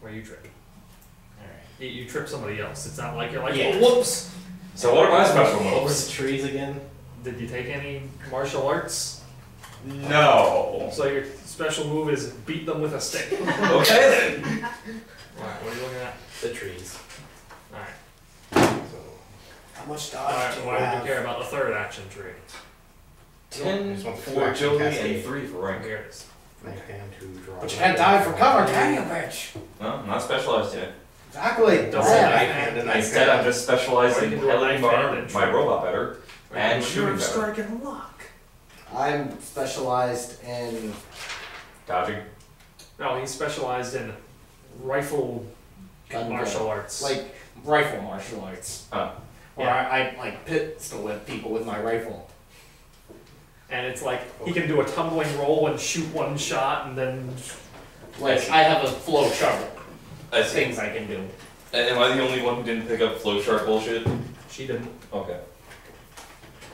where you trip. Alright. You trip somebody else. It's not like you're like, Yeah. oh, whoops! So what are my special Over moves? the trees again? Did you take any martial arts? No. So your special move is beat them with a stick. Okay then. Alright, what are you looking at? The trees. Alright. So, how much dodge Alright, do why you did have? you care about the third action tree? 10 Just want the for action agility cascade. and 3 for rank. Here it is. Knife hand to draw. But you can't dive for cover, can you, bitch? No, I'm not specialized yet. Exactly. Don't Yeah. say Knife hand and knife Instead, hand. I'm just specialized Or you in can do a healing knife hand my, and my shoot. robot better and shooting better. Strike and lock. I'm specialized in Dodging. No, he's specialized in rifle gun martial arts. like rifle martial arts. Huh. Or I like pistol whip people with my rifle. And it's like he can do a tumbling roll and shoot one shot and then Like I have a flow chart I see. things I can do. Am I the only one who didn't pick up flowchart bullshit? she didn't. Okay.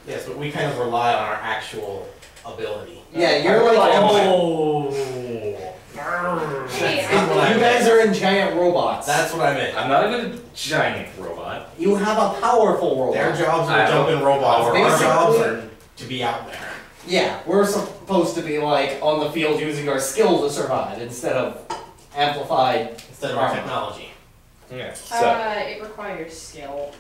Yes, but we kind of rely on our actual ability. Yeah, you're like Oh. Hey, you guys are in giant robots. That's what I meant. I'm not even a giant robot. You have a powerful robot. Their jobs I are to jump have in robots. Our basically- jobs are to be out there. Yeah, we're supposed to be like on the field using our skill to survive instead of amplified. Instead of our technology. Yeah. So, it requires skill.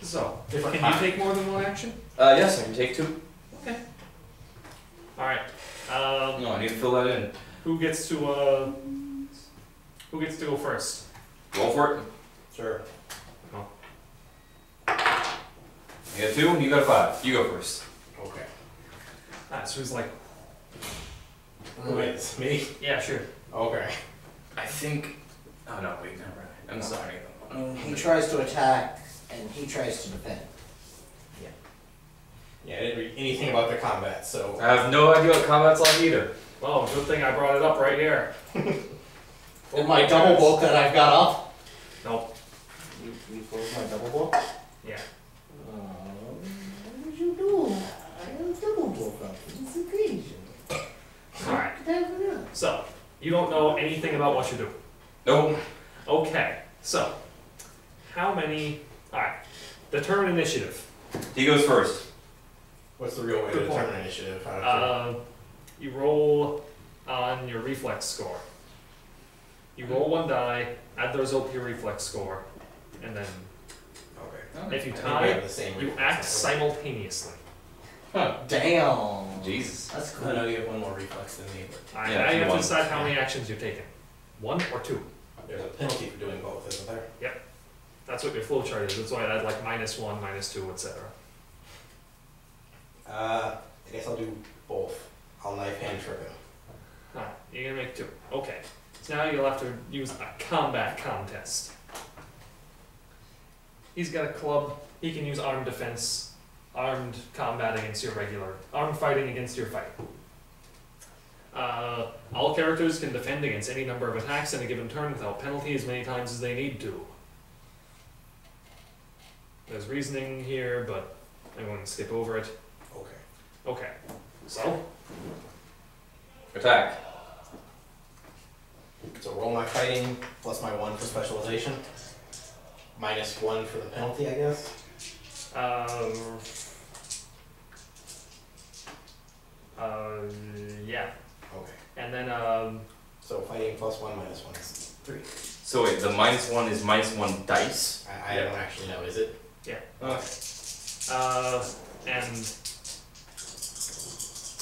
So, Different can you time. take more than one action? yes, I can take 2. Alright. No, I need to fill that in. Who gets to go first? Roll for it. Sure. You got 2, you got a 5. You go first. Okay. So he's like, Wait, it's me? yeah, sure. Okay. I think. Oh no, wait, never mind. I'm sorry. He tries to attack and he tries to defend. Yeah, I didn't read anything about the combat, so. I have no idea what combat's like either. Well, good thing I brought it up right here. In my double book that I've got up. Nope. You closed my double book? Yeah. What did you do? I have a double book up for this occasion. Alright. Have it up. So, you don't know anything about what you do. Nope. Okay. So, how many... Alright. Determine initiative. He goes first. What's the real way to Good point. determine initiative? How to You roll on your reflex score. You roll 1 die, add the result to your reflex score, and then okay. if you I think we tie, have the same you reflex act number. simultaneously. Damn. Jesus. That's I cool. know you have one more reflex than me, but Alright, Yeah, now you have to one. decide how many actions you've taken. 1 or 2. there's a penalty for doing both, isn't there? That's what your flowchart is. That's why I add like -1, -2, etc. I guess I'll do both. I'll knife hand trip him. Alright, you're gonna make 2. Okay. So now you'll have to use a combat contest. He's got a club. He can use armed defense, armed combat against your regular, armed fighting against your fight. All characters can defend against any number of attacks in a given turn without penalty as many times as they need to. There's reasoning here, but I'm going to skip over it. Okay. Okay, so Attack. So roll my fighting plus my 1 for specialization. -1 for the penalty, I guess. Yeah, Okay. and then So fighting plus 1 -1 is 3. So wait, the -1 is -1 dice. I don't actually know, is it? Okay. and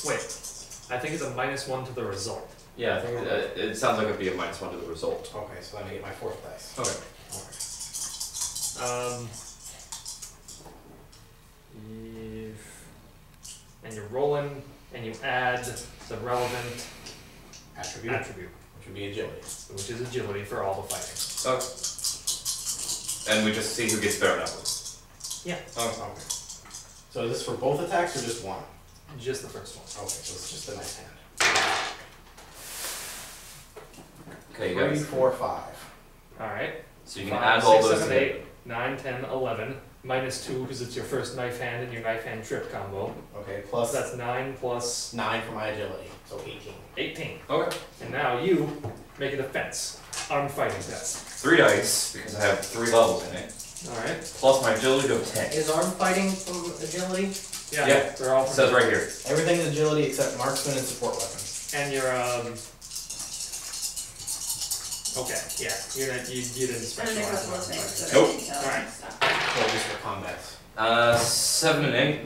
wait, I think it's a -1 to the result. Yeah, I think it sounds like it'd be a -1 to the result. Okay, so then I get my 4th dice. Okay. Okay. And you're rolling, and you add the relevant Attribute, attribute, which would be agility. which is agility for all the fighting. Okay. And we just see who gets better numbers. Yeah. Okay. Okay. So is this for both attacks or just one? Just the first one. Okay, so it's just a nice hand. Okay, you 3, guys. 4, 5. Alright. So you can 5, add all 6, those 7, together. 8, 9, 10, 11, -2 because it's your first knife hand and your knife hand trip combo. Okay, So plus that's 9 plus 9 for my agility, so 18. 18. Okay. And now you make a defense. armed fighting test. 3 dice, because I have 3 levels in it. Alright. Plus my agility of 10. Is arm fighting from agility? Yeah, they're all It says right here. Everything is agility except marksman and support weapons. And your okay, yeah, you didn't And then a specialize couple in of things that Nope. I didn't tell Alright. and stuff. Well, just for combat. 7 and 8.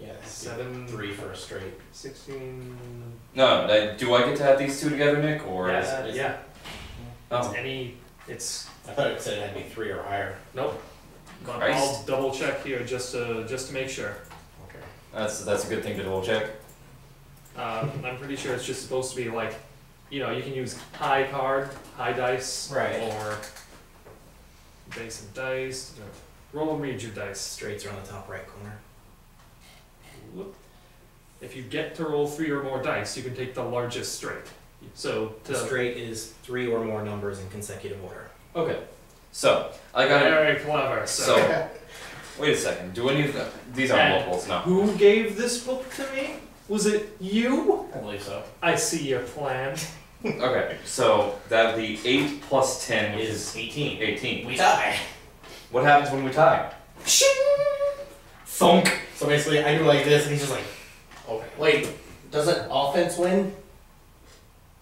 Yeah, 7, 3 for a straight. 16. No, do I get to have these two together, Nick, or? Yeah, is- yeah. It's Oh. it's I thought it said it had to be 3 or higher. nope. But Christ. I'll double check here just to make sure. Okay. That's a good thing to double check. I'm pretty sure it's just supposed to be like, you can use high card, high dice, Right. or base of dice. Roll and read your dice. Straights are on the top right corner. Whoop. If you get to roll 3 or more dice, you can take the largest straight. So The straight is 3 or more numbers in consecutive order. Okay. So, I got it. very clever. So, wait a second. Do any of these are And multiples? No. who gave this book to me? Was it you? I believe so. I see your plan. Okay, so that'd be 8 plus 10, which Is is 18. 18. We die. What happens when we tie? Thunk. So basically, I do like this, and he's just like, okay. Wait, doesn't offense win?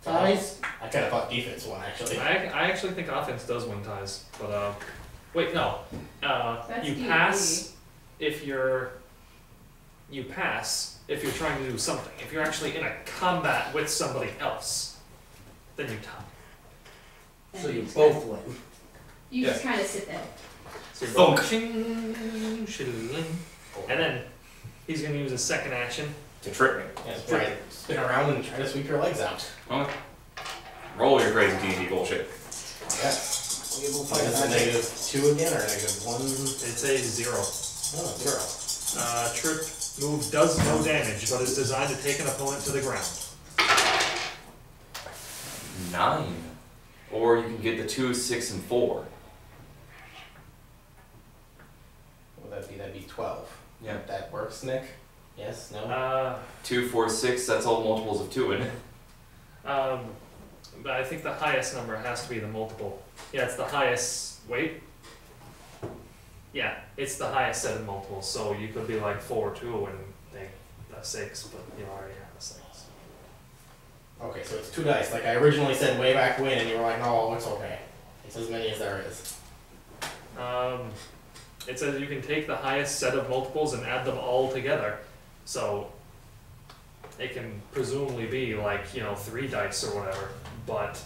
Ties? I kind of thought defense won, actually. I actually think offense does win ties, but wait, no. That's You D&D. pass if you're trying to do something. If you're actually in a combat with somebody else, then you tie. And So you just both win. You just kind of sit there. So you're Thunk. both shing, shilling. And then he's gonna use his second action. To trip me. Yeah, right. Spin around and try to sweep your legs out. Okay. Roll your crazy D&D bullshit. Yes. We will So fight it's a magic. -2 again, or -1? It's a 0. Oh, 0. Trip move does no damage, but is designed to take an opponent to the ground. 9. Or you can get the 2, 6, and 4. What would that be? That'd be 12. Yeah. That works, Nick? Yes? No? 2, 4, 6, that's all multiples of 2 in it. But I think the highest number has to be the multiple. Yeah, it's the highest. Wait. Yeah, it's the highest set of multiples. So you could be like 4, 2, and take a 6, but you already have a 6. Okay, so it's 2 dice. Like I originally said way back when, and you were like, no, it's okay. It's as many as there is. It says you can take the highest set of multiples and add them all together. So it can presumably be like, 3 dice or whatever. But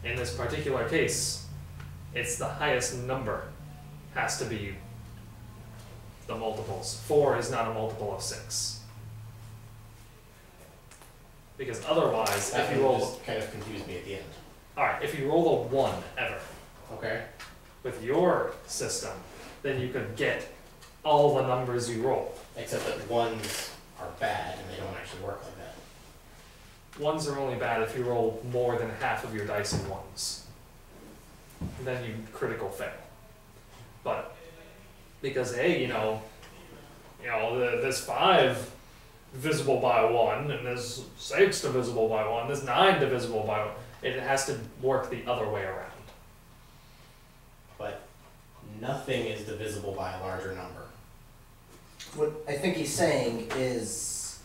in this particular case, it's the highest number has to be the multiples. 4 is not a multiple of 6. Because otherwise, That if you one roll, just kind of confused me at the end. alright, if you roll a 1 ever Okay. with your system, then you could get all the numbers you roll. Except that 1s are bad, and they don't actually work like that. 1s are only bad if you roll more than half of your dice in 1s. Then you critical fail. But because hey, there's 5 divisible by 1, and there's 6 divisible by 1, there's 9 divisible by 1. It has to work the other way around. But nothing is divisible by a larger number. What I think he's saying is.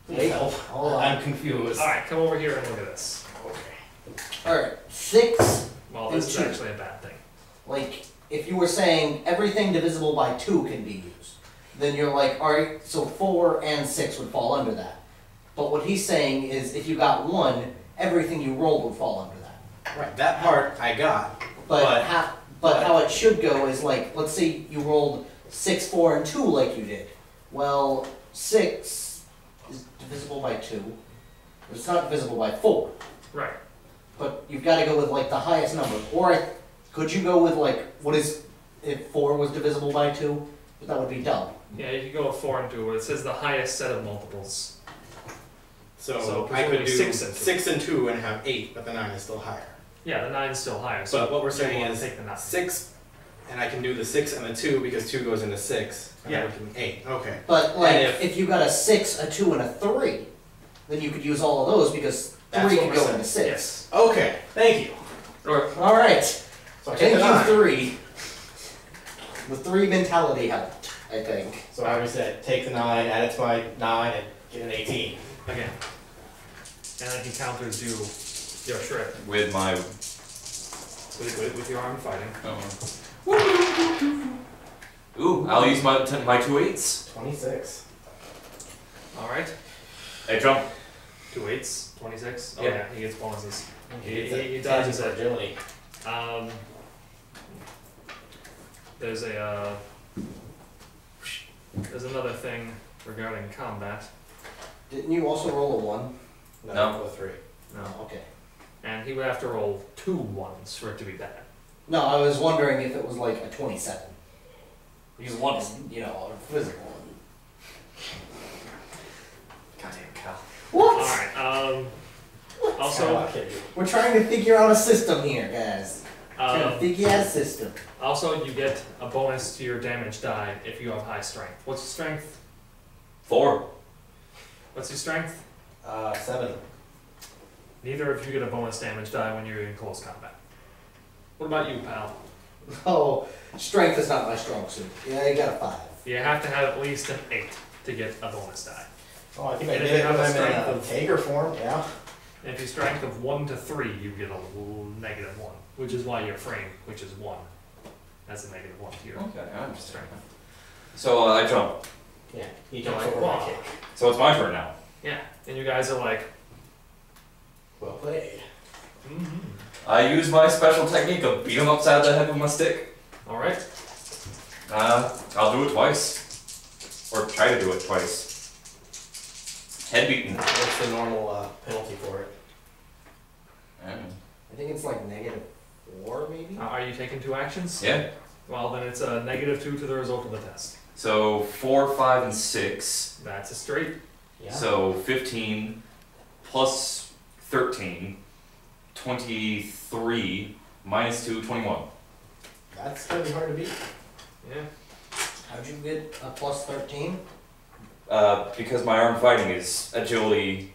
Please Wait, help. hold on. I'm confused. Alright, come over here and look at this. Okay. Alright, 6. Well, this is And 2. actually a bad thing. Like, if you were saying everything divisible by 2 can be used, then you're like, alright, so 4 and 6 would fall under that. But what he's saying is if you got 1, everything you rolled would fall under that. Right, that part I got. But how it should go is like, let's say you rolled 6, 4, and 2 like you did. Well, 6 is divisible by 2. It's not divisible by 4. Right. But you've got to go with like the highest number. Or could you go with like, what is, if 4 was divisible by 2? But that would be dumb. Yeah, you could go with 4 and 2, where it says the highest set of multiples. So I presumably could do 6 and 2. 6 and 2 and have 8, but the 9 is still higher. Yeah, the 9's still higher. So But what we're you saying wanna is take the 9. 6, and I can do the 6 and the 2 because 2 goes into 6. And Yeah. that would give me 8. Okay. But like, And if you got a 6, a 2, and a 3, then you could use all of those because That's 3 what could we're go saying. into 6. Yes. Okay, thank you. Okay. All right. So I take the Thank 9. you, 3. The 3 mentality helped, I think. So obviously I take the 9, add it to my 9, and get an 18. Again. And then he counters you your shred With my. with your arm fighting. Ooh, I'll use my 2 8s. 26. Alright. Hey, jump. 2 8s, 26. Oh Yeah. yeah, he gets bonuses. It's He a dodges 10 for it. agility. There's there's another thing regarding combat. Didn't you also roll a 1? No. With 3. No. Okay. And he would have to roll 2 1s for it to be bad. No, I was wondering if it was like a 27. Because 1 is, a physical. Goddamn cow. What? Alright, Oh, also, I kid you. We're trying to figure out a system here, guys. Trying to um, figure out a system. also you get a bonus to your damage die if you have high strength. What's your strength? 4. What's your strength? 7. Neither of you get a bonus damage die when you're in close combat. What about you, pal? Oh, strength is not my strong suit. Yeah, you got a 5. You have to have at least an 8 to get a bonus die. Oh, I think I And if did you it have when a I'm in strength a of- Tager form, yeah. And if you strength of 1 to 3, you get a negative 1, which is why your frame, which is 1, has a negative 1 to your Okay, I understand. strength. So I jump. Yeah, he You're jumps like, over my wow. kick. So it's my turn now. Yeah, and you guys are like, Well played. I use my special technique of beat him upside the head with my stick. alright. I'll do it twice. Or try to do it twice. Head beaten. What's the normal penalty for it? I think it's like negative 4, maybe? Are you taking 2 actions? Yeah. Well, then it's a negative 2 to the result of the test. So 4, 5, and 6. That's a straight. Yeah. So 15 plus 13, 23 minus 2, 21. That's gonna be hard to beat. Yeah. How'd you get a plus 13? Because my arm fighting is agility.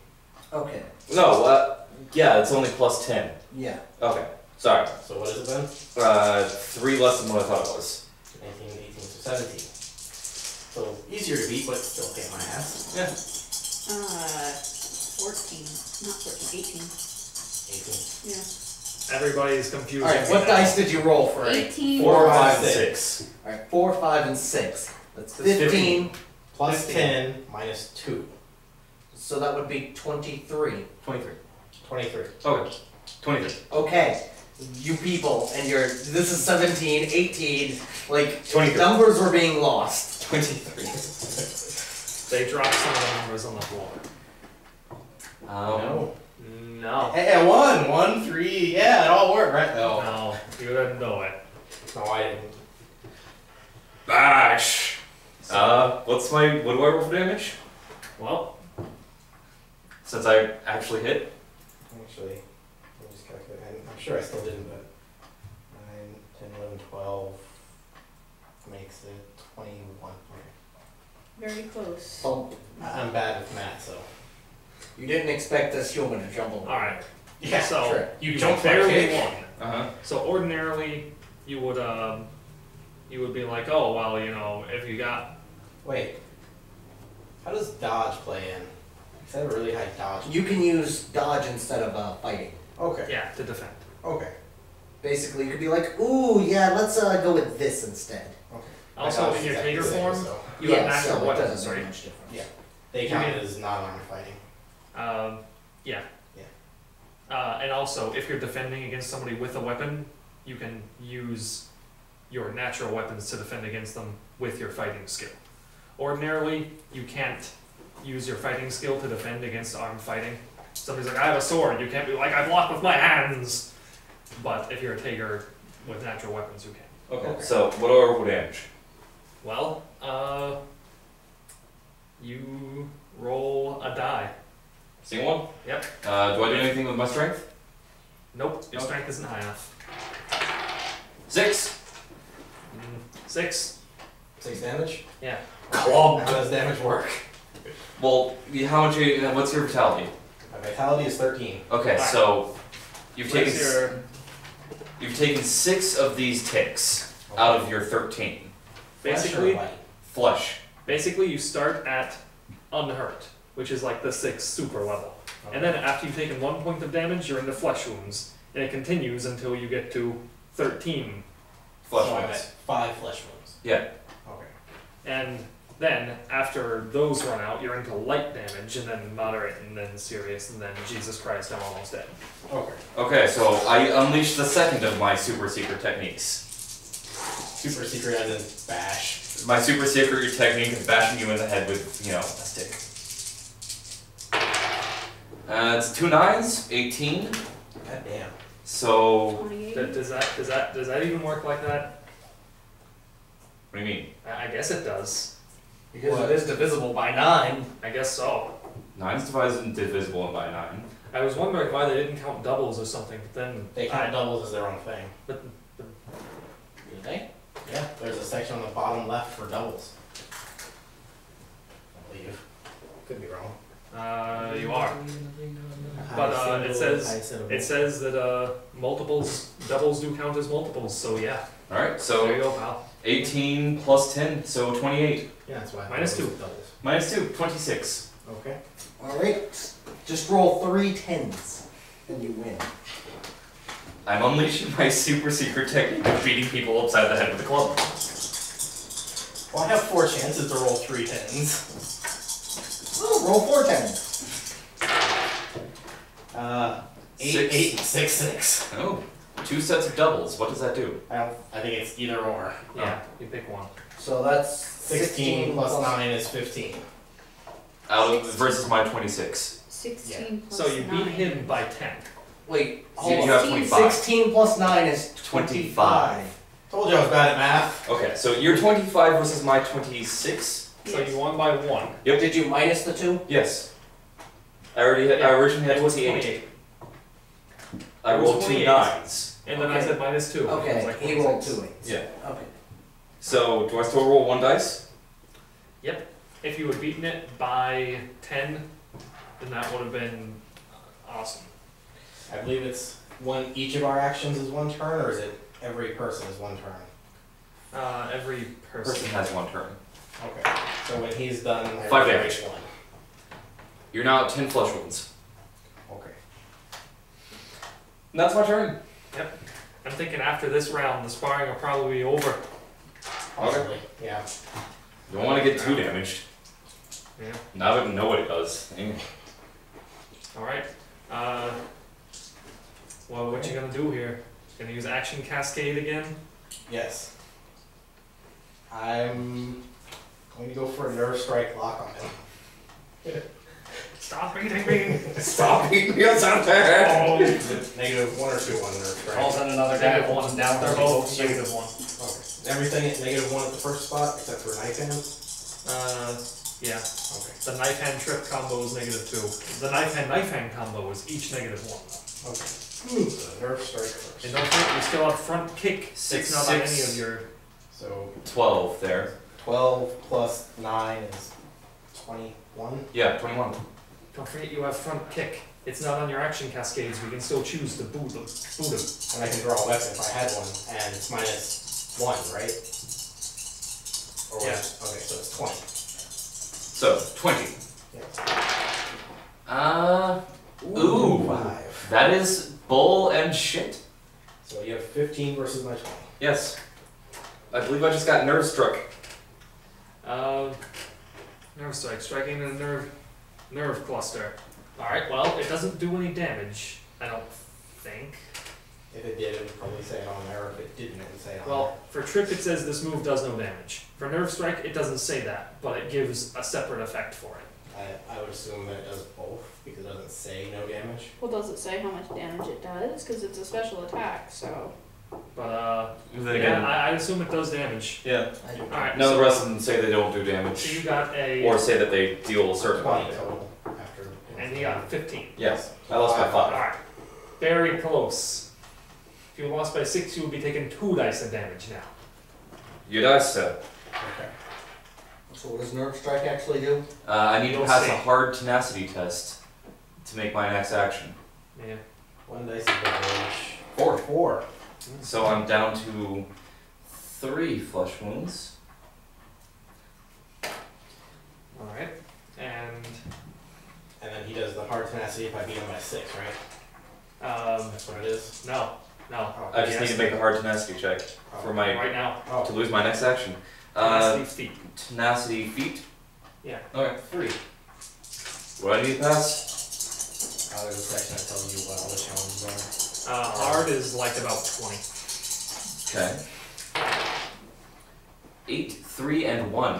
Okay. No, yeah, it's only plus 10. Yeah. Okay, sorry. So what is it then? 3 less than what I thought it was. 19, 18, so 17. So easier to beat, but still kick my ass. Yeah. 14, not 14, 18. 18. Yeah. Everybody's confused. Alright, what dice did you roll for it? 18. 4, 5, 5, 6. Alright, 4, 5, and 6. That's That's 15. Plus 15. 10 minus 2. So that would be 23. 23. 23. Okay, 23. Okay. You people, and this is 17, 18, like, 23. numbers were being lost. 23. They dropped some of the numbers on the floor. No. No. Hey, 1, 1, 3, yeah, it all worked, right? No. No, you didn't know it. No, I didn't. Bash! What do I roll for damage? Well, Since I actually hit? Actually, let me just calculate. I'm sure I still didn't, but 9, 10, 11, 12 makes it 21. Okay. Very close. Bump. I'm bad with math, so. You didn't expect this human to jump over. alright. Yeah, So, sure. You jumped my barely kick. won. Uh-huh. So ordinarily, you would be like, oh, well, if you got, Wait. How does dodge play in? Because I have a really high dodge. You can use dodge instead of fighting. Okay. yeah, to defend. Okay. Basically, you could be like, ooh, yeah, let's go with this instead. Okay. Also, My dodge in your is exactly Tager the same, form, so you have yeah, natural so it weapons, doesn't make right? much difference. Yeah. they You count mean- as non-armor fighting. Yeah. Yeah. And also, if you're defending against somebody with a weapon, you can use your natural weapons to defend against them with your fighting skill. Ordinarily, you can't use your fighting skill to defend against armed fighting. Somebody's like, I have a sword, you can't be like, I block with my hands! But if you're a Tager with natural weapons, you can. Okay, Okay. so what do I roll for damage? Well, you roll a die. Single one? Yep. Do I do anything with my strength? Nope, your Okay. strength isn't high enough. 6. 6. 6 damage? Yeah. Club. How does damage work? Well, what's your vitality? My vitality is 13. Okay, Alright. so you've taken. What's your You've taken 6 of these ticks out of your 13. Basically, Flesh. basically you start at unhurt, which is like the 6 super level. And then after you've taken 1 point of damage, you're into flesh wounds. And it continues until you get to 13. Flesh So I'm wounds. at 5 flesh wounds. Yeah. Okay. And then, after those run out, you're into light damage, and then moderate, and then serious, and then Jesus Christ, I'm almost dead. Okay. Okay, so I unleash the second of my super secret techniques. Super secret as in bash. My super secret technique is bashing you in the head with, you know, a stick. It's 2 9s, 18. God damn. So, 28. Does that even work like that? what do you mean? I guess it does. Because What? it is divisible by 9. I guess so. 9's divisible by 9. I was wondering why they didn't count doubles or something, but then They count doubles as their own thing. But Do they? Yeah, there's a section on the bottom left for doubles. I believe. Could be wrong. you are. But High it single, says high syllable. it says that doubles do count as multiples. So yeah, Alright, there so you go, pal. 18 plus 10, so 28. Yeah, that's why. I Minus thought it was 2. Doubles. Minus 2, 26. Okay. Alright, just roll 3 10s and you win. I'm unleashing my super secret technique of beating people upside the head with a club. Well, I have 4 chances to roll 3 10s. Oh, roll 4 10s. 8, 6. 8, 6, 6. Oh, 2 sets of doubles. What does that do? I think it's either or. Yeah, you pick one. So that's 16 plus 9 is 15. Out of versus my 26. 16 plus So you 9. beat him by 10. Wait, So hold you on. have 25. 16 plus 9 is 25. Told you I was bad at math. Okay, so you're 25 versus my 26? So you won by 1. Yep. Did you minus the 2? Yes. I originally had It was 28. I It was rolled 2 28. 9s. And then I Okay. said minus 2. It was Okay, like he rolled 26. 2 8s. Yeah. Okay. So, do I still roll 1 dice? If you had beaten it by 10, then that would have been awesome. I believe it's each of our actions is 1 turn, or is it every person is 1 turn? Every Person person. has 1 turn. Okay. So when he's done, I 5 roll damage. 1. You're now at 10 flesh wounds. Okay. And that's my turn. I'm thinking after this round, the sparring will probably be over. Possibly. Yeah. Don't want to get too damaged. Yeah. Now that I know what it does. Alright. Well, what you gonna do here? Gonna use action cascade again? Yes. I'm going to go for a nerve strike lock on him. Stop beating me! Stop beating me up there! Oh, -1 or 2 on nerve strike. Calls in another guy, negative holds 1. him down. They're both negative 1. Okay. Everything is -1 at the first spot except for knife hand. Yeah. Okay. The knife hand trip combo is negative 2. The knife hand combo is each negative 1. Okay. So nerve strike first. And don't forget, you still have front kick. Six, It's not on any six. of your. So 12 there. 12 plus 9 is 21. Yeah, 21. Don't forget you have front kick. It's not on your action cascades. We can still choose to boot them. And I can draw a weapon if I had one, and it's -1, right? Or Yeah. Okay, so it's 20. So, 20. Yeah. Ooh. 5. That is bull and shit. So you have 15 versus my 20. Yes. I believe I just got nerve struck. Nerve strike, striking a nerve cluster. Alright, well, it doesn't do any damage, I don't think. If it did, it would probably say it on there. If it didn't, it would say it on Well, for trip it says this move does no damage. For nerve strike it doesn't say that, but it gives a separate effect for it. there. I would assume that it does both, because it doesn't say no damage. Well, does it say how much damage it does? Because it's a special attack, so. But Then yeah, again, I assume it does damage. yeah. I don't Alright, None of so, the rest of them say they don't do so damage. you got a Or say that they deal a certain 20 amount of damage. total after. and he got 15. Yes, I lost by 5. Alright. Very close. If you lost by 6, you would be taking 2 dice of damage now. You dice, sir. Okay. So what does nerve strike actually do? I need to You'll pass see. a hard tenacity test to make my next action. Yeah. 1 dice of damage. 4. 4. So I'm down to 3 flesh wounds. Alright. And And then he does the hard tenacity if I beat him by 6, right? That's what it is. no. Oh, I just need to make a hard tenacity check for my Right now. to lose my next action. Tenacity feet. Tenacity feet. Yeah. Okay, 3. What do I need to pass? There's a section that tells you what all the challenges are. Hard is like about 20. Okay. 8, 3, and 1. You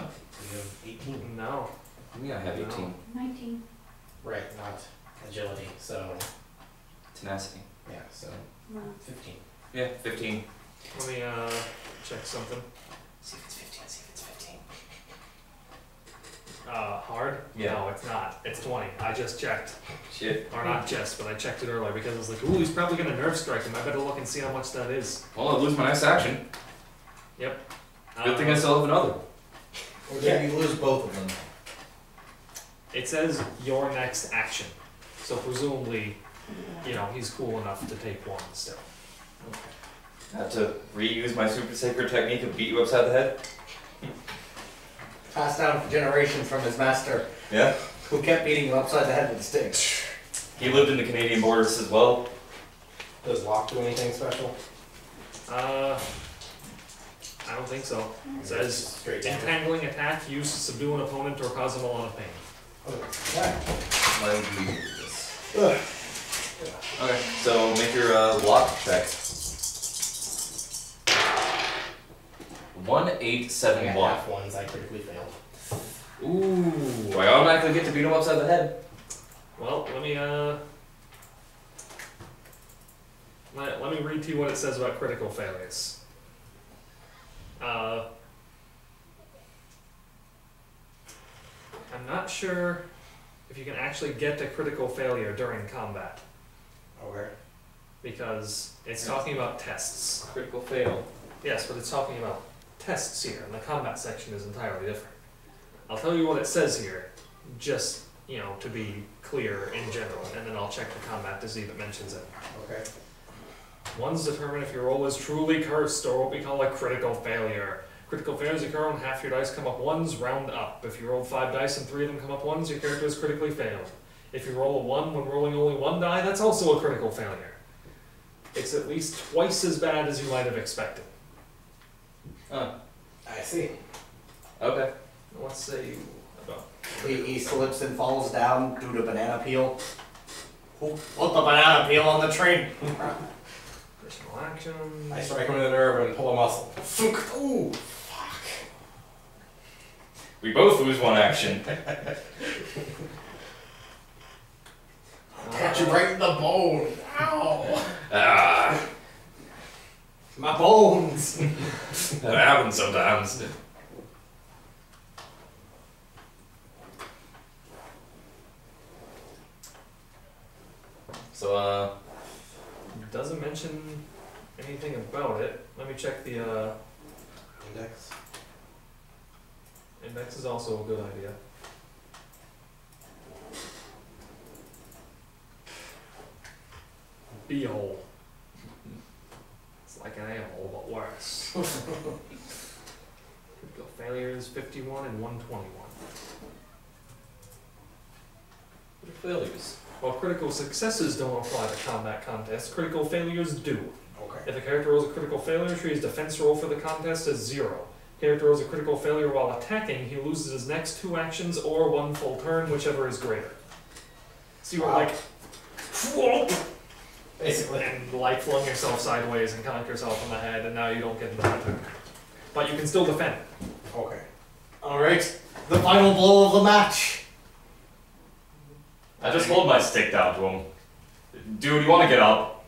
have 18. No. Yeah, I have 18. 19. Right, not agility, so Tenacity. yeah, so No. 15. Yeah, 15. Let me check something. See if it's 15, see if it's 15. Hard? Yeah. No, it's not. It's 20. I just checked. Shit. Or not just, but I checked it earlier because I was like, ooh, he's probably gonna nerve strike him. I better look and see how much that is. Well, I'll lose my next action. Good thing I still have another. Or did you lose both of them? It says your next action. So presumably, you know, he's cool enough to take one still. I have to reuse my super sacred technique and beat you upside the head? Passed down for generations from his master, Yeah. who kept beating him upside the head with a stick. He lived in the Canadian borders as well. Does lock do anything special? I don't think so. It says straight damage. entangling attack used to subdue an opponent or cause him a lot of pain. Okay. Let me do this. Okay, so make your lock check. 1, 8, I 7, got 1. half ones, I critically failed. Ooh, I automatically get to beat him upside the head. Well, let me let me read to you what it says about critical failures. I'm not sure if you can actually get a critical failure during combat, Okay. because it's talking about tests. Critical fail. Yes, but it's talking about tests here, and the combat section is entirely different. I'll tell you what it says here, just, you know, to be clear in general, and then I'll check the combat to see if it mentions it. Okay. Ones determine if your roll is truly cursed, or what we call a critical failure. Critical failures occur when half your dice come up ones, round up. If you roll 5 dice and 3 of them come up ones, your character is critically failed. If you roll a 1 when rolling only 1 die, that's also a critical failure. It's at least twice as bad as you might have expected. Oh, I see. okay. Let's say about He slips and falls down due to banana peel. Who put the banana peel on the train? personal action. I strike him in the nerve and pull a muscle. Ooh. We both lose 1 action. Catch him right in the bone. Ow. Ah, My bones! that happens sometimes. So, It doesn't mention anything about it. Let me check the Index. index is also a good idea. B-hole. It's like an a-hole, but worse. Critical failures 51 and 121. critical failures. While critical successes don't apply to combat contests, critical failures do. Okay. If a character rolls a critical failure, his defense roll for the contest is 0. Character rolls a critical failure while attacking, he loses his next 2 actions or 1 full turn, whichever is greater. So you were Wow. like, whoop, Basically. and like flung yourself sideways and conked yourself in the head, and now you don't get the attack. But you can still defend. Okay. Alright, the final blow of the match. I just hold my stick down to him. Dude, you want to get up?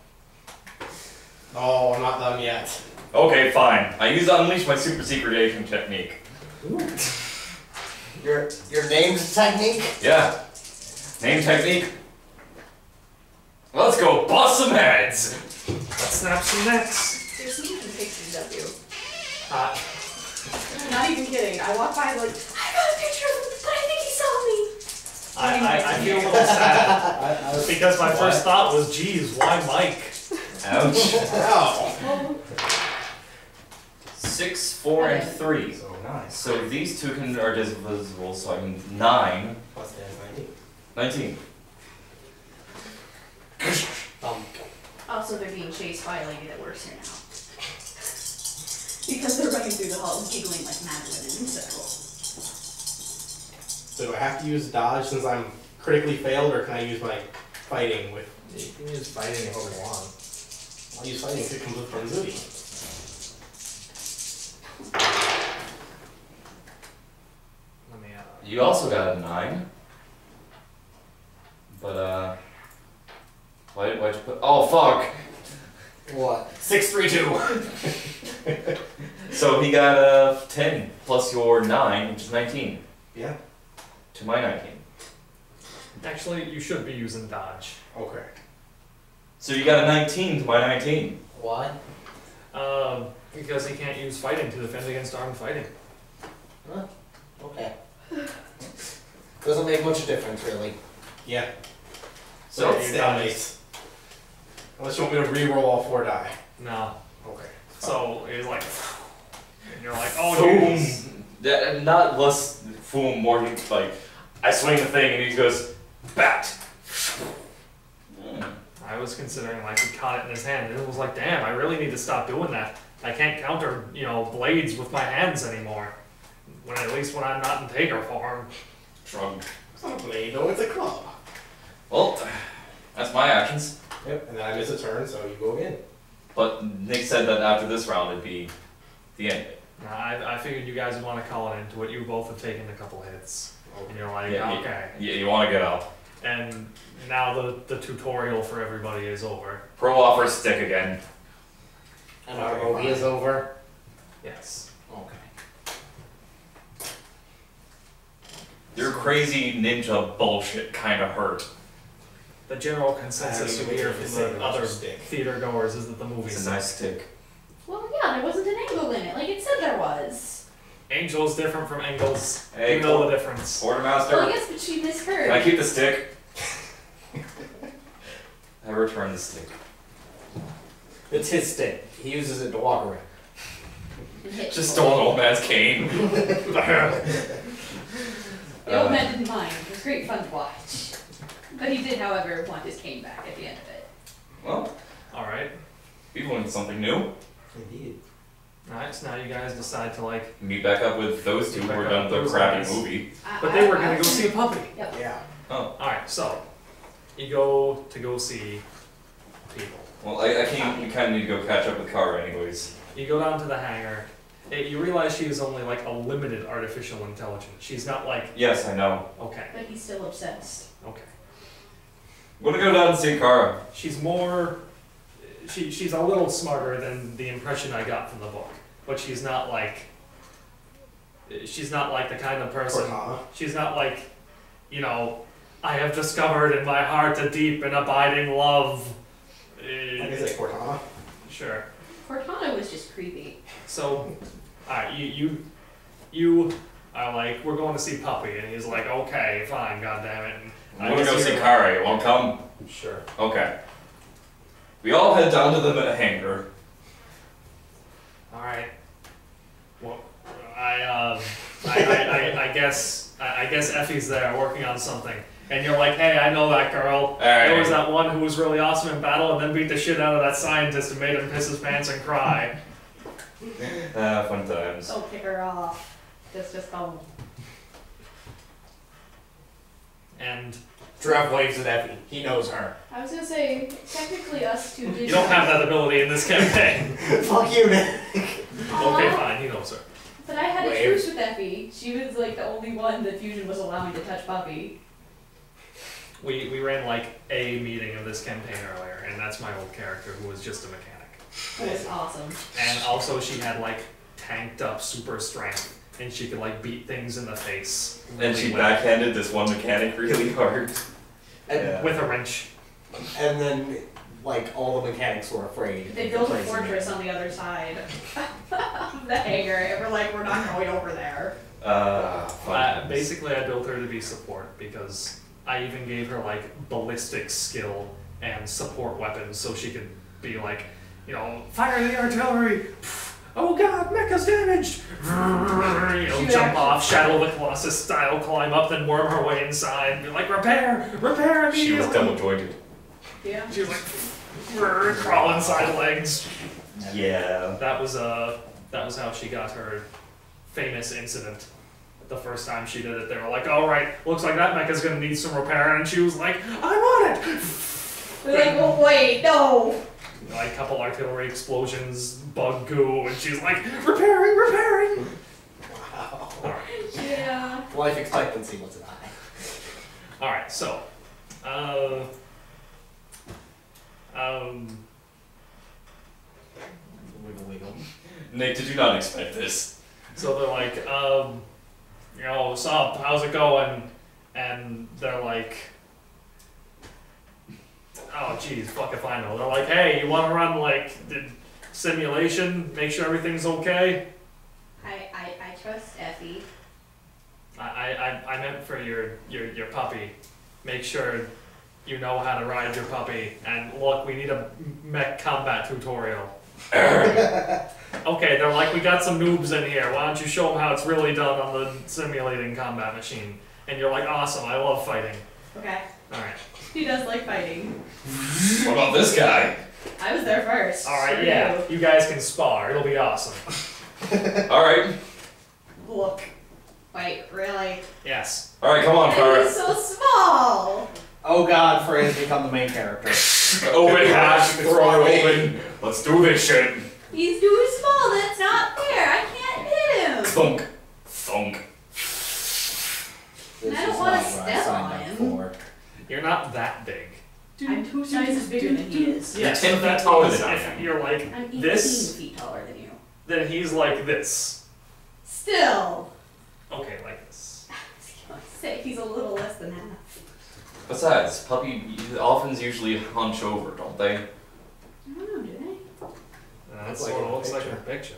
Oh, I'm not done yet. Okay, fine. I use unleash my super secretation technique. Your name's technique? Yeah. Name technique. Let's go bust some heads. Let's snap some necks. Seriously, you can take CW. Hot. Not even kidding. I walked by like, I got a picture of him, but I think he saw me. I feel a little sad, I because my first thought was, geez, why Mike? Ouch. Ow. Oh, 6, 4, and 3. So 9. So these two are divisible, so I'm 9. Plus 10 is 19. 19. Also, they're being chased by a lady that works here now. Because they're running through the halls giggling like mad women, so. So do I have to use dodge since I'm critically failed, or can I use my fighting with... You can use fighting if you want. I'll use fighting if it comes with Tenzuri. Let me, You also got a 9. But, why'd you put. Oh, fuck! What? 6, 3, 2. So he got a 10 plus your 9, which is 19. Yeah. To my 19. Actually, you should be using dodge. Okay. So you got a 19 to my 19. Why? Because he can't use fighting to defend against armed fighting. Huh? Okay. Doesn't make much difference, really. Yeah. So So it's stalemates. Unless you want me to re-roll all 4 die. No. Okay. So he's like, and you're like, oh, boom! jeez. Yeah, not less boom, more like, I swing the thing and he goes, bat! I was considering like he caught it in his hand, and it was like, damn, I really need to stop doing that. I can't counter, blades with my hands anymore. At least when I'm not in Taker form. Shrug. It's not a blade though, it's a club. Well, that's my actions. Yep, and then I miss a turn, so you go again. But Nick said that after this round it'd be the end. I figured you guys would want to call it into it. You both have taken a couple hits. And you're like, Yeah, okay. You want to get up. And now the tutorial for everybody is over. Pro offer stick again. And our bogey is over. Yes. Okay. Your crazy ninja bullshit kind of hurt. The general consensus you hear from the other stick. theater goers is that the movie It's a sucks. nice stick. Well, yeah, there wasn't an angle in it, like it said there was. Angel's different from Engels. Hey, you know the difference. Quartermaster, Well, yes, but she can I misheard. keep the stick? I return the stick. It's his stick. He uses it to walk around. And hit Just people. stole an old man's cane. The old man didn't mind. It was great fun to watch. But he did, however, want his cane back at the end of it. Well, Alright. we've learned something new. Indeed. Alright, so now you guys decide to like. Meet back up with those two who Meet were back done up with with the those crappy guys. movie. But they were gonna go see a puppy. Yep. Yeah. Oh. Alright, so you go to go see people. Well, I think we kind of need to go catch up with Kara anyways. You go down to the hangar. You realize she is only like a limited artificial intelligence. She's not like, Yes, I know. okay, But he's still obsessed. okay. I'm gonna go down and see Kara. She's more, she's a little smarter than the impression I got from the book. But she's not like the kind of person, Cortana. she's not like, I have discovered in my heart a deep and abiding love. Like I say, Cortana. Sure. Cortana was just creepy. So, alright, you are like, we're going to see Puppy, and he's like, okay, fine, goddammit. And I'm gonna go guess see you're- Kara. You wanna come? Sure. Okay. We all head down to the hangar. Alright. Well, I guess Effie's there working on something. And you're like, hey, I know that girl. There was that one who was really awesome in battle and then beat the shit out of that scientist and made him piss his pants and cry. Fun times. Don't kick her off. Just go. And Draft waves at Effie. He knows her. I was gonna say, technically us two did. you don't have that ability in this campaign. Fuck you, Nick. Okay, fine, he knows her. But I had a Wave. truce with Effie. She was like the only one that Fusion was allowing to touch Puppy. We ran like a meeting of this campaign earlier, and that's my old character who was just a mechanic. It was awesome. And also she had like tanked up super strength, and she could like beat things in the face. And really she well. backhanded this one mechanic really hard. And, Yeah. With a wrench. and then, like, all the mechanics were afraid. They built a fortress on the other side of the hangar, and we're like, we're not going over there. Fun times. Basically, I built her to be support because I even gave her like ballistics skill and support weapons, so she could be like, fire the artillery, oh god, mecha's damaged! Jump off, Shadow of the Colossus style, climb up, then worm her way inside, and be like, repair immediately! She was double jointed. Yeah. She was like, crawl inside legs. Yeah. That was how she got her famous incident. The first time she did it, they were like, alright, looks like that mecha's gonna need some repair, and she was like, I'm on it! They're like, oh wait, no! Like a couple artillery explosions, bug goo, and she's like, repairing! Wow. Alright. Yeah. Life expectancy wasn't high. Alright, so, Wiggle, wiggle. Nate, did you not expect this? so they're like, you know, what's up, how's it going? And they're like, oh geez, fuck if I know. They're like, hey, you wanna run like the simulation, make sure everything's okay? I trust Effie. I meant for your puppy. Make sure you know how to ride your puppy. And look, we need a mech combat tutorial. Okay, they're like, we got some noobs in here. Why don't you show them how it's really done on the simulating combat machine? And you're like, awesome, I love fighting. Okay. Alright. He does like fighting. What about this guy? I was there first. Alright, Sure yeah. do. You guys can spar. It'll be awesome. Alright. Look. Wait, really? Yes. Alright, come on, He's Farrah. so small! Oh god, Frey has become the main character. Open hatch, throw it open. Let's do this shit. He's too small, that's not fair. I can't hit him. Thunk. Thunk. This I don't is wanna not what I step signed on up him. for. You're not that big. I'm 2 sizes bigger than he is. You're Yeah, 10 so that feet taller means than I if am. you're like I'm 18 this, feet taller than you. then he's like this. Still. Okay, like this. Say he's a little less than half. Besides, dolphins usually hunch over, don't they? I don't know, do they? That's Like what in it the looks like in picture. the picture.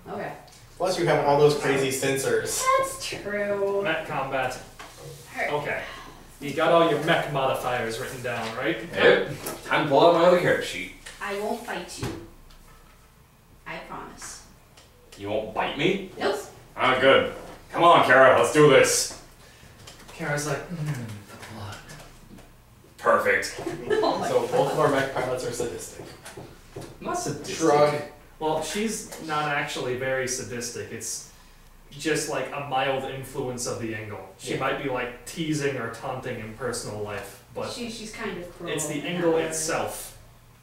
Okay. Plus, you have all those crazy sensors. That's true. Mech combat. Alright. Okay. You got all your mech modifiers written down, right? Yep. Time to pull out my other character sheet. I won't fight you. I promise. You won't bite me? Nope. Ah, good. Come on, Kara, let's do this. Kara's like, the blood. Perfect. Oh my So God. both of our mech pilots are sadistic. Not sadistic. Shrug. Well, she's not actually very sadistic. It's just like a mild influence of the Engel. She Yeah. might be like teasing or taunting in personal life, but She's kind of cruel. it's the in Engel that itself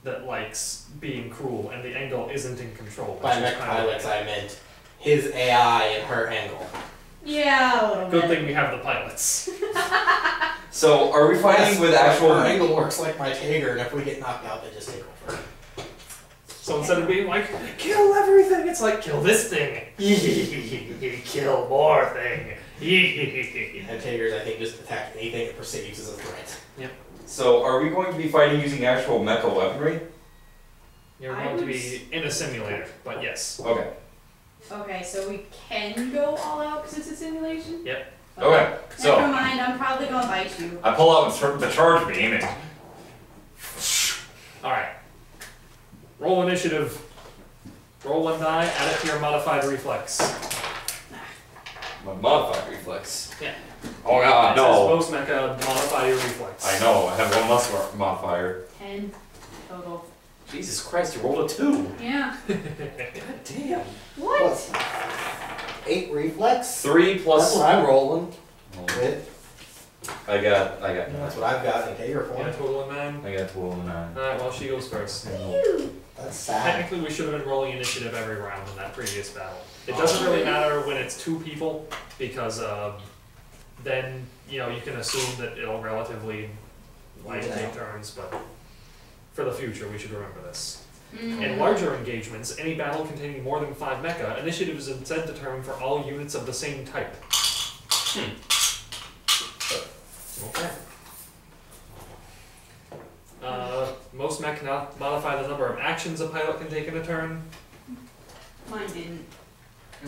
that likes being cruel, and the Engel isn't in control. By which is mech kinda pilots, like- I meant his AI and her angle. area. Yeah, a little Good bit. thing we have the pilots. So, are we fighting with actual... Her angle works like my Tager, and if we get knocked out, they just take over. So instead of being like, kill everything, it's like, kill this thing. Kill more thing. And Tagers, I think, just attack anything it perceives as a threat. So, are we going to be fighting using actual mecha weaponry? You're I going to would be in a simulator, but yes. Okay. Okay, so we can go all out because it's a simulation? Yep. Okay, Never so, mind, I'm probably gonna bite you. I pull out the charge beam and... Alright. Roll initiative. Roll 1 die, add it to your modified reflex. My modified reflex. Yeah. Oh god, It says no. most mecha, modify your reflex. I know, I have one less modifier. 10 total. Jesus Christ, you rolled a 2. Yeah. God damn. What? 8 reflex? 3 That's plus... what I'm rolling Oh, with. I got That's what I've got in Tager Yeah, form. total of 9. I got 12 and 9. Alright, well, she goes first. You. That's sad. Technically, we should have been rolling initiative every round in that previous battle. It doesn't really matter when it's 2 people, because then, you know, you can assume that it'll relatively take turns, but for the future, we should remember this. In larger engagements, any battle containing more than 5 mecha, initiative is instead determined for all units of the same type. Okay. Most mech cannot modify the number of actions a pilot can take in a turn. Mine didn't.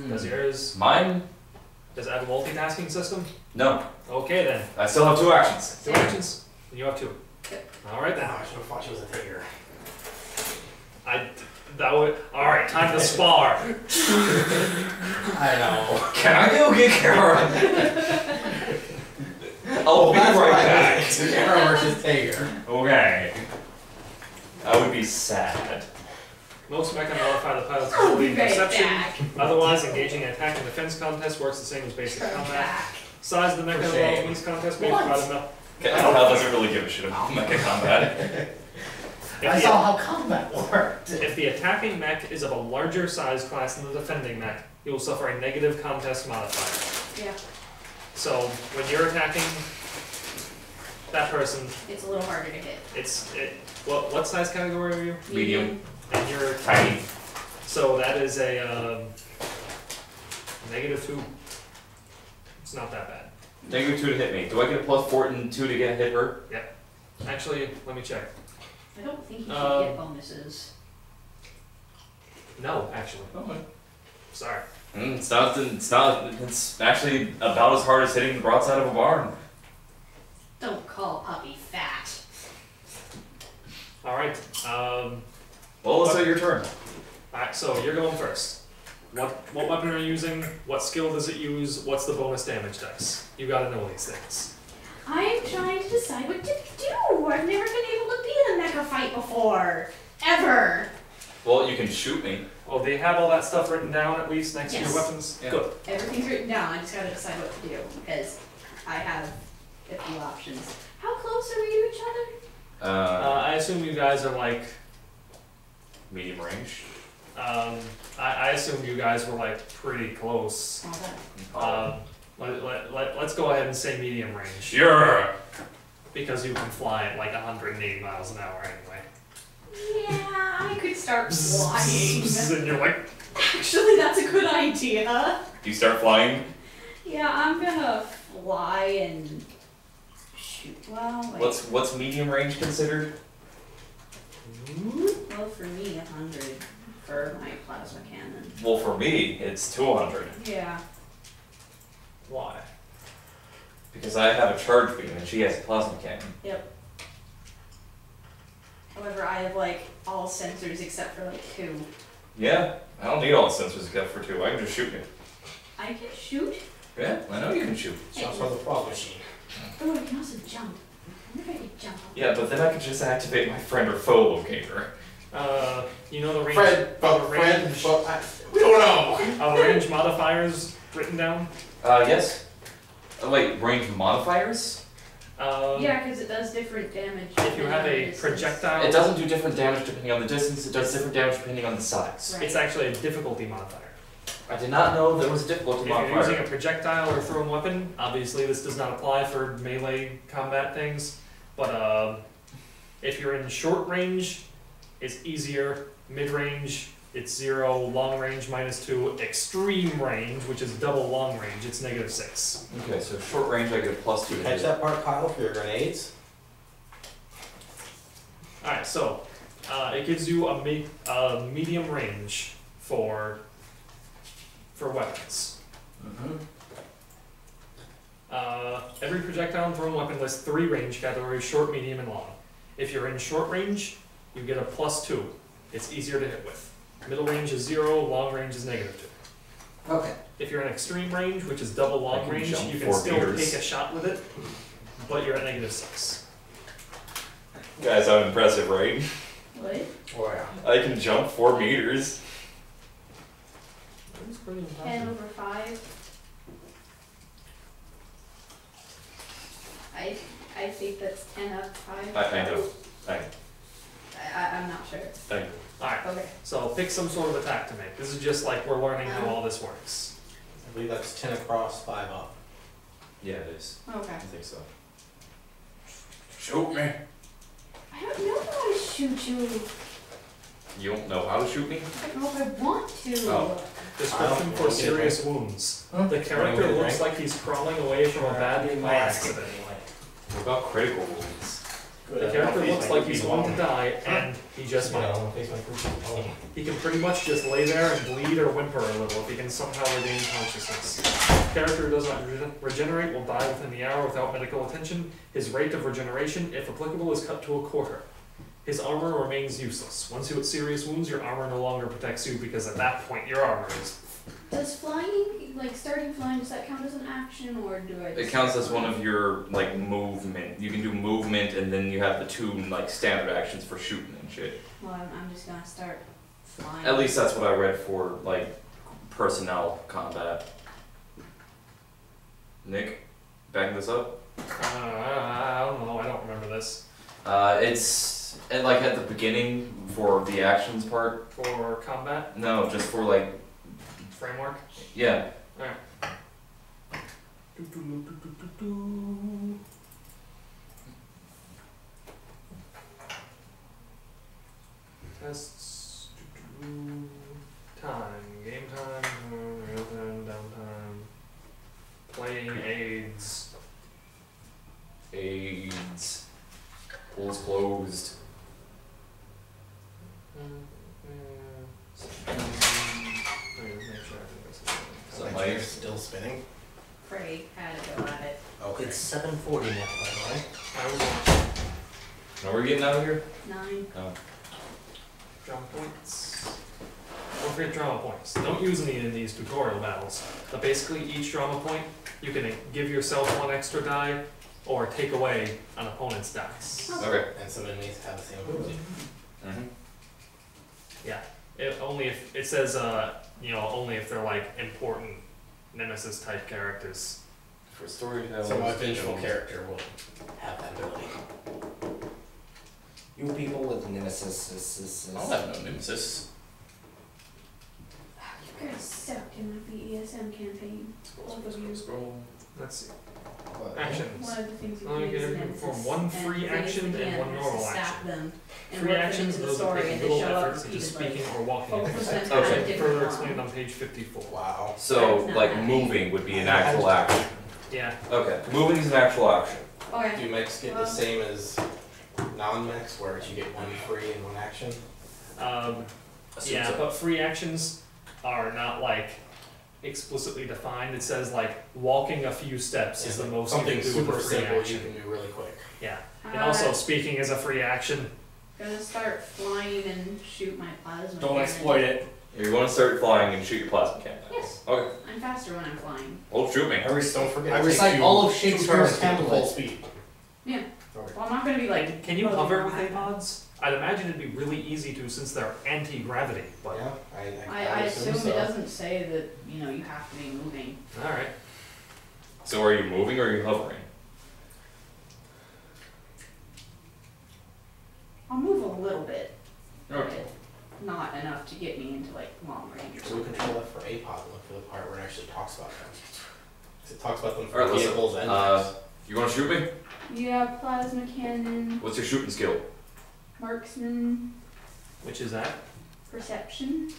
Does yours? Mine? Does it have a multitasking system? No. Okay then. I still have 2 actions. 2 actions? And you have 2. Yep. Alright Oh, then. I should have thought she was a Tager. That would. Alright, time to spar. I know. Can I go get Kara? I'll be That's right why back. it's Kara versus Tager. Okay. I would be sad. Most mech can modify the pilot's I'll ability be in right perception. back. Otherwise, engaging in attack and defense contest works the same as basic Turn combat. back. Size of the mech For involved in shame. these contests may What? provide enough. Hell doesn't really give a shit about mecha combat. I saw how combat worked. If the attacking mech is of a larger size class than the defending mech, he will suffer a negative contest modifier. Yeah, So when you're attacking that person, it's a little harder to hit. what size category are you? Medium. And you're Tiny. So that is a -2. It's not that bad. Negative 2 to hit me. Do I get a plus 4 and 2 to get hit her? Actually, let me check. I don't think you should Um, get bonuses. No, actually. Sorry. It's actually about as hard as hitting the broadside of a barn. Don't call Puppy fat. Alright. Well, let's say your turn. Alright, so you're going first. What weapon are you using? What skill does it use? What's the bonus damage dice? You gotta know these things. I'm trying to decide what to do. I've never been able to be in a mecha fight before. Ever. Well, you can shoot me. Oh, they have all that stuff written down at least next to Yes. your weapons? Yeah. Good. Everything's written down. I just gotta decide what to do because I have a few options. How close are we to each other? I assume you guys are like, Medium range. I assume you guys were like pretty close. Oh, Let's go ahead and say medium range. Sure. Because you can fly at like 180 miles an hour anyway. yeah, I could start flying. And you're like, Actually, that's a good idea. Do you start flying? Yeah, I'm gonna fly and shoot. Well, wait. What's medium range considered? Well, for me, 100 for my plasma cannon. Well, for me, it's 200 Yeah. why? because I have a charge beam and she has a plasma cannon. However, I have like all sensors except for like 2. Yeah, I don't need all the sensors except for 2. I can just shoot you. I can shoot. Yeah, I know you can shoot. Sounds like the fog machine. Oh, I can also jump. I wonder if I could jump. Yeah, but then I could just activate my friend or foe locator. You know the range. We don't know. Range modifiers written down. Yes. Oh, wait, range modifiers? Yeah, because it does different damage. If you have a distance. projectile, It doesn't do different damage depending on the distance, it does different damage depending on the size. Right. it's actually a difficulty modifier. I did not know there was a difficulty If you're using modifier. a projectile or thrown weapon, obviously this does not apply for melee combat things, but if you're in short range, it's easier, mid-range, it's 0, long range -2, extreme range, which is double long range, it's -6. Okay, so short range I get a plus 2 to Catch hit. that part, Kyle, for your grenades. Alright, so it gives you a medium range for weapons. Mhm. Every projectile and thrown weapon lists 3 range categories: short, medium, and long. If you're in short range, you get a +2. It's easier to hit with. Middle range is 0, long range is -2. Okay. If you're in extreme range, which is double I long can range, jump you can 4 still meters. take a shot with it, but you're at -6. Guys, I'm impressive, right? What? Oh yeah. I can jump 4 meters. That's pretty 10 impressive. over 5. I think that's 10 up 5. I know. I'm not sure. Alright, Okay. so pick some sort of attack to make. This is just like we're learning how all this works. I believe that's 10 across, 5 up. Yeah, it is. Okay. I think so. Shoot me. I don't know how to shoot you. You don't know how to shoot me? I don't know if I want to. Oh. Description for serious wounds. The character Wanna get a looks drink? like he's crawling away from a bad car accident. What about critical wounds? The character looks like he's going to die, and he just might. Oh. He can pretty much just lay there and bleed or whimper a little if he can somehow regain consciousness. If the character does not regenerate, will die within the hour without medical attention. His rate of regeneration, if applicable, is cut to 1/4. his armor remains useless. Once you hit serious wounds, your armor no longer protects you because at that point your armor is. Does flying, like starting flying, does that count as an action, or do I? It just counts start as one flying? of your like movement. You can do movement, and then you have the 2 like standard actions for shooting and shit. Well, I'm just gonna start flying. At least that's what I read for like personnel combat. Nick, backing this up. I don't know. I don't remember this. It's like at the beginning for the actions part. For combat No, just for like framework. yeah. Tests. Time. Game time. Real time. Downtime. Playing aids. AIDS. Pools closed. So Some my chair's ice. still spinning. Frey had a go at it. Okay. It's 7:40 now, by the way. Now we're getting out of here? 9. No. Drama points. Don't forget drama points. Don't use any in these tutorial battles. But basically, each drama point, you can give yourself 1 extra die, or take away an opponent's dice. Okay. And some enemies have the same ability. Mm-hmm. Only if it says, only if they're like important nemesis type characters. For storytelling. So my vengeful character will have that ability. You people with nemesis. I'll have no nemesis. You guys suck in my BESM campaign. Both of you. Scroll. Let's see. What? Actions. One of the things you Only can use get is it nemesis. from one free the thing is action the and DM one has to normal stack action. them and Free work them actions, into the those that story take and they little show up effort such as repeatedly. speaking or walking. Focus them Okay. kind of different Further one. explained on page 54. Wow. So, That's like, not moving would be an actual action. Yeah. Okay. Moving is an actual action. Okay. Do mechs get the Well- same as non-mechs, where you get 1 free and 1 action? Yeah, but free actions are not like explicitly defined. It says like walking a few steps is the most you Something can do with super a free simple action. you can do really quick. Yeah, and also I'm speaking is a free action. gonna start flying and shoot my plasma. Don't cannon. exploit it. You want to start flying and shoot your plasma cannon. Yes, Okay. I'm faster when I'm flying. Well, shoot me. Don't forget. I it takes recite you all of 2 Shakespeare's turns to get to full Hamlet. speed. Yeah. Okay. Well, I'm not gonna be like. Can you floating hover on with my- APODs? I'd imagine it'd be really easy to since they're anti-gravity. But Yeah, I assume so. it doesn't say that, you know, you have to be moving. all right. So are you moving or are you hovering? I'll move a little bit, Okay. but not enough to get me into like long range. So we control F for APOD and look for the part where it actually talks about them. 'Cause it talks about them for Alright, listen. vehicles and You want to shoot me? Yeah, plasma cannon, What's your shooting skill? marksman, Which is that? perception.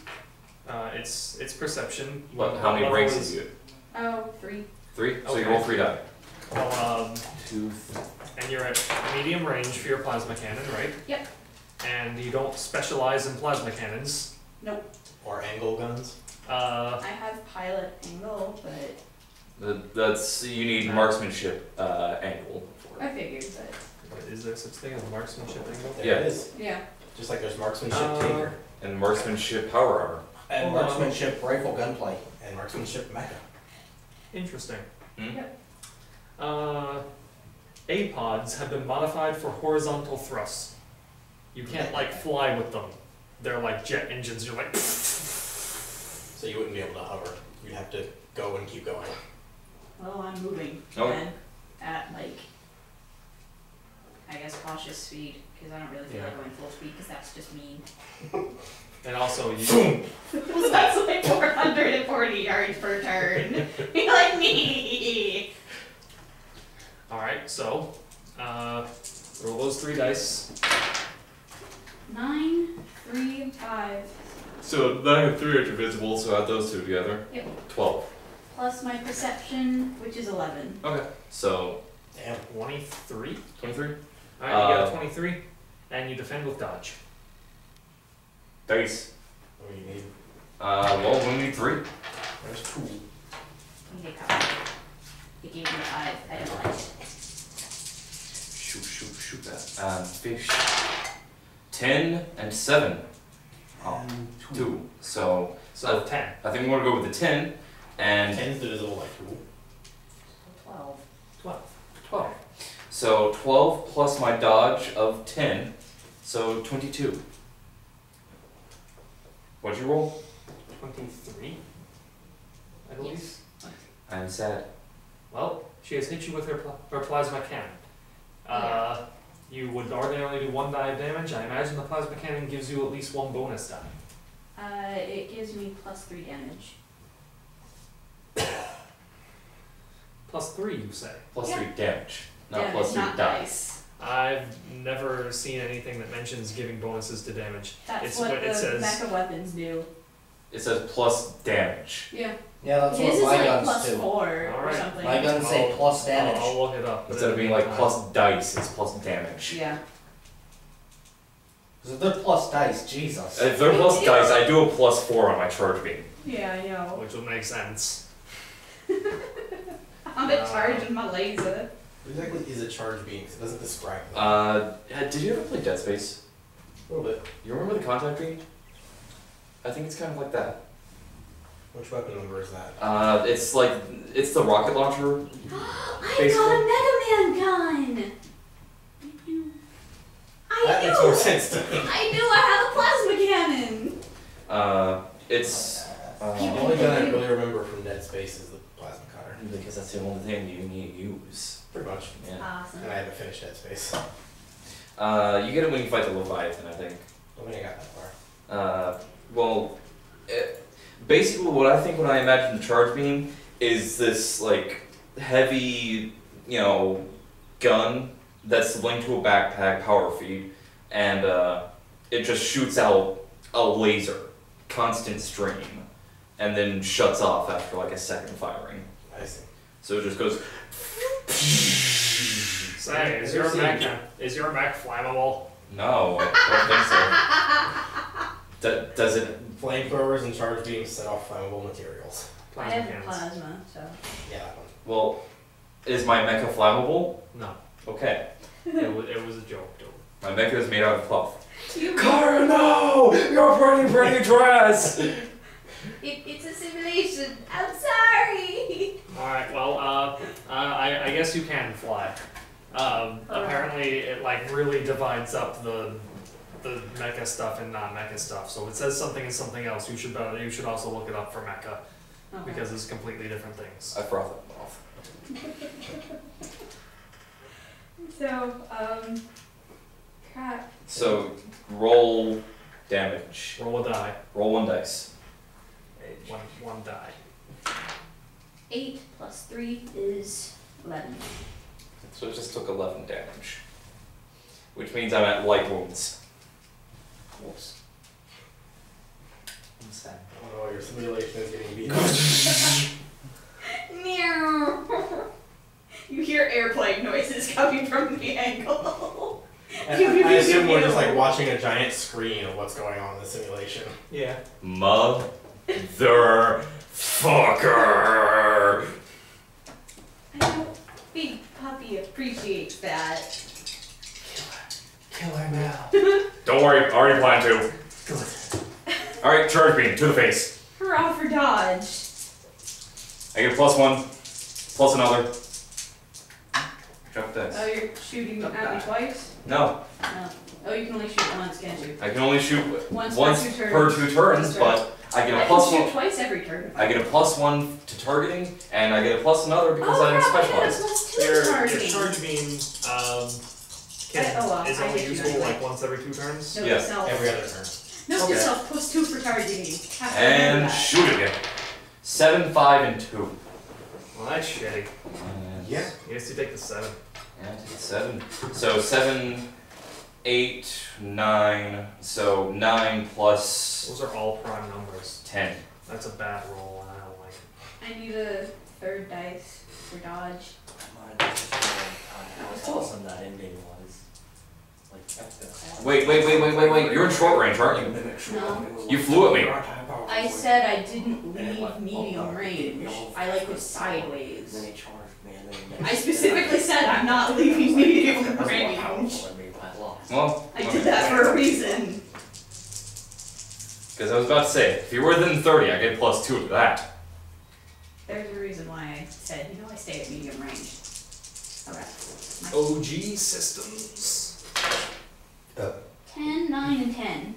It's perception. What? How many level ranks is- is you? Oh, 3. 3? So you Okay. roll 3 die. Well, 2. and you're at medium range for your plasma cannon, right? Yep. And you don't specialize in plasma cannons. or angle guns. Uh, I have pilot angle, but That's you need marksmanship angle for I it. figured that. but is there such thing as marksmanship angle? There Yeah. it is. Yeah. Just like there's marksmanship Uh, taker And marksmanship power armor. And Hold on. marksmanship rifle gunplay. and marksmanship mecha. Interesting. Hmm? APODs have been modified for horizontal thrusts. You can't like fly with them. They're like jet engines. You're like. So you wouldn't be able to hover. You'd have to go and keep going. Well, I'm moving. Oh. And at like, I guess cautious speed, because I don't really feel Yeah. like going full speed, because that's just mean. And also you. So that's like 440 yards per turn. You're like me. All right. So, roll those 3 dice. 9, 3, 5. So 9 and 3 are visible, so add those 2 together. Yep. 12. Plus my perception, which is 11. Okay. So Damn. 23. 23. All right. You got a 23, and you defend with dodge. Dice. What do you need? Well, we need 3. There's 2. You get covered. It gave me 5. I don't like it. Shoot that. Fish. 10 and 7. Oh, And 2. So So 10. I think we're gonna go with the 10 and 10 is divisible by 2. 12. 12. so 12 plus my dodge of 10, so 22. What'd you roll? 23, I believe. Yes. I'm sad. Well, she has hit you with her plasma cannon. Yeah. You would ordinarily do 1 die of damage. I imagine the plasma cannon gives you at least 1 bonus die. It gives me +3 damage. +3, you say? Plus Yeah. 3 damage, not Damage, plus 3 not die. dice. I've never seen anything that mentions giving bonuses to damage. That's It's what what it the says. mecha weapons do. It says plus damage. Yeah. Yeah, that's His what is my like guns do. +4 or Alright. something. My guns say plus damage. I'll look it up. Instead of being like plus dice, it's plus damage. Yeah. Because if they're plus dice, Jesus. If they're plus dice, I do a +4 on my charge beam. Yeah, I know. Which would make sense. I'm in charge of my laser. What exactly is a charge beam? 'Cause it doesn't describe it. Did you ever play Dead Space? A little bit. You remember the contact beam? I think it's kind of like that. Which weapon number is that? It's like, it's the rocket launcher. I got a Mega Man gun! That makes more sense to me. I knew I had a plasma cannon! It's, The only gun I really remember from Dead Space is the plasma cutter. because that's the only thing you need to use. Pretty much. Yeah. Awesome. And I haven't finished Dead Space. You get it when you fight the Leviathan, I think. I don't think I got that far. Well, basically what I think when I imagine the charge beam is this, like, heavy, you know, gun that's linked to a backpack power feed, and it just shoots out a laser, constant stream, and then shuts off after like a second firing. I see. So it just goes. Say, is your mech flammable? No, I don't think so. Does it? Flamethrowers and charge beams set off flammable materials. I Plasma have cannons. plasma, so. Yeah, that one. Well, is my mecha flammable? No, Okay, it was a joke, dude. my mecha is made out of cloth. You Kara, no! You're burning pretty dress! it's a simulation. I'm sorry. Alright, well, I guess you can fly. Apparently it like really divides up the mecha stuff and non-mecha stuff. So if it says something and something else, you should also look it up for mecha, Okay. because it's completely different things. I froth it off. So, crap. So, roll damage. Roll a die. Roll 1 dice. One die. 8 plus 3 is 11. So it just took 11 damage. Which means I'm at light wounds. Whoops. I'm sad. Oh, your simulation is getting beat. Meow. You hear airplane noises coming from the angle. I assume we're just like watching a giant screen of what's going on in the simulation. Yeah. Motherfucker! I don't think Puppy appreciates that. Kill her now. Don't worry, already planned to. Alright, charge beam, to the face. Hurrah for dodge. I get +1, plus another. Drop dice. Oh, you're shooting at me twice? No, No. Oh, you can only shoot once, can't you? I can only shoot Once once per 2 turns. per 2 turns, That's but I get I a can plus shoot 1. twice every turn. I get a +1 to targeting, and I get a plus another because I'm crap, specialized. I had a +2 Your targeting. charge beam is I only hit you usable anyway. like once every 2 turns. Note Yeah, to self. Every other turn. Note Okay. to self, +2 for targeting. Have to remember And that. shoot again. 7, 5, and 2. Well, that's shitty. Yeah. I guess you take the 7. Yeah, I take 7. So 7, 8, 9. So 9 plus Those are all prime numbers. 10. That's a bad roll, and I don't like it. I need a 3rd dice for dodge. How awesome that ending was. Like, Wait. You're in short range, aren't you? No. You flew at me. I said I didn't leave medium range. I like was sideways. Then he charged me and then I specifically said I'm not leaving medium range. I lost. Well, I did that for a reason. Because I was about to say, if you're within 30, I get +2 to that. There's a reason why I said, I stay at medium range. Okay. OG systems. 10, 9, and 10.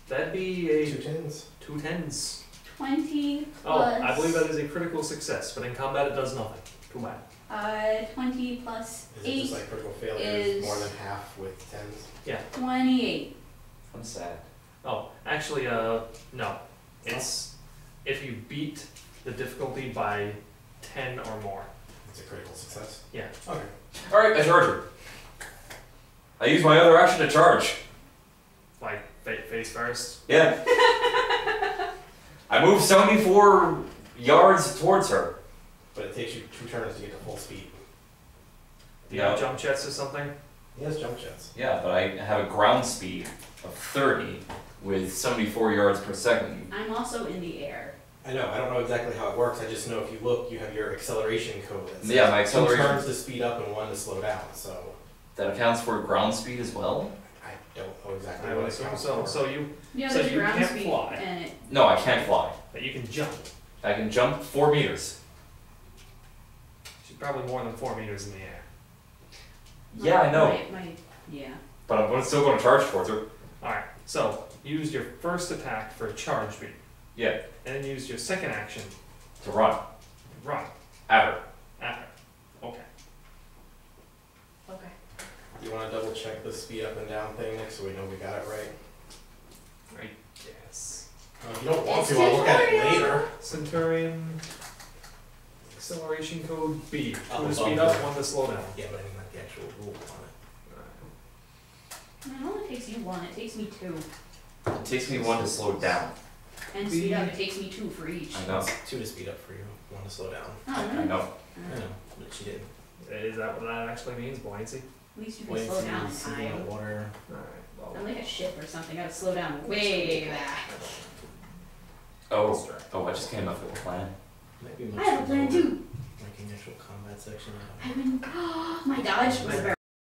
That'd be a 2 tens. 2 10s. 20 Oh, plus. I believe that is a critical success, but in combat it does nothing. Too bad. 20 plus Is it 8, just like critical failure is- more than half with tens? 28. I'm sad. Oh, actually, no. It's if you beat the difficulty by 10 or more. It's a critical success? Yeah. Okay. Alright, I charge her. I use my other action to charge. Like, face first. Yeah. I move 74 yards towards her. But it takes you 2 turns to get to full speed. Do you have jump jets or something? He has jump jets. Yeah, but I have a ground speed of 30 with 74 yards per second. I'm also in the air. I know, I don't know exactly how it works, I just know if you look, you have your acceleration code that says Yeah, my 2 acceleration. turns to speed up and 1 to slow down, so That accounts for ground speed as well? I don't know exactly I what would it assume counts so. for. So you, Yeah, So there's you ground can't speed, fly. and it. No, I can't fly. but you can jump. I can jump 4 meters. She's probably more than 4 meters in the air. Yeah, I know. Yeah. But I'm still going to charge towards her. Alright, so use your first attack for a charge beat. Yeah, And then use your second action to run. to run At her. at her. Okay. Okay. You wanna double check the speed up and down thing next so we know we got it right? Right. Yes. If you don't want to, I'll look at it later. Centurion. Acceleration code B. 2 Up to above speed up, the- 1 to slow down. Yeah, but I mean like the actual rule on It only takes you 1, it takes me 2. It takes me 1 to slow down. And speed up, it takes me 2 for each. I it. know. It's 2 to speed up for you, 1 to slow down. Oh, I really? know. I know, but she didn't. Is that what that actually means, buoyancy? At least you can slow down seeing time. the water. Alright, well. I'm like a ship or something, gotta slow down way back. Oh, I just came up with a plan. Might be I have a plan too. Like an actual combat section. My dodge was very